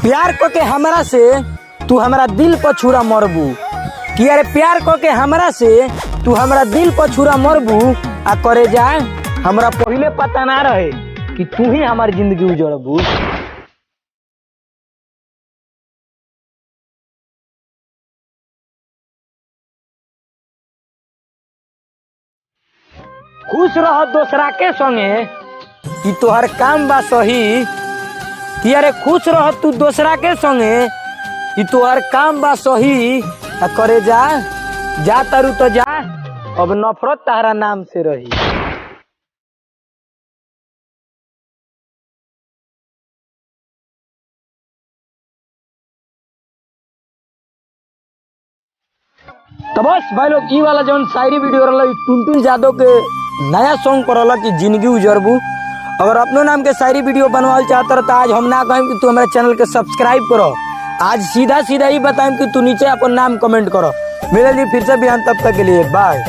प्यार को के हमरा से तू हमरा दिल पर छुरा मरबू कि अरे प्यार को के हमरा से तू हमरा दिल पर छुरा मरबू आ करे जा हमरा पहले पता ना रहे कि तू ही हमारी जिंदगी उजड़बू। खुश रह दोसरा के संगे कि तोहर काम बा सही कि अरे खुश रह तू दोसरा के संगे कि तोहर काम बा सही आ करे जा तारू तो जा, अब नफरत तारा नाम से रही। तो बस भाई लोग ई वाला जौन शायरी वीडियो रहा टुनटुन यादव के नया सॉन्ग पर रहा कि जिंदगी उजरबू। अगर अपनो नाम के शायरी वीडियो बनवाल चाहता तो आज हम ना कहें कि तू हमारे चैनल के सब्सक्राइब करो, आज सीधा सीधा ही बताएं कि तू नीचे अपन नाम कमेंट करो। मिलेगी फिर से बिहान, तब तक के लिए बाय।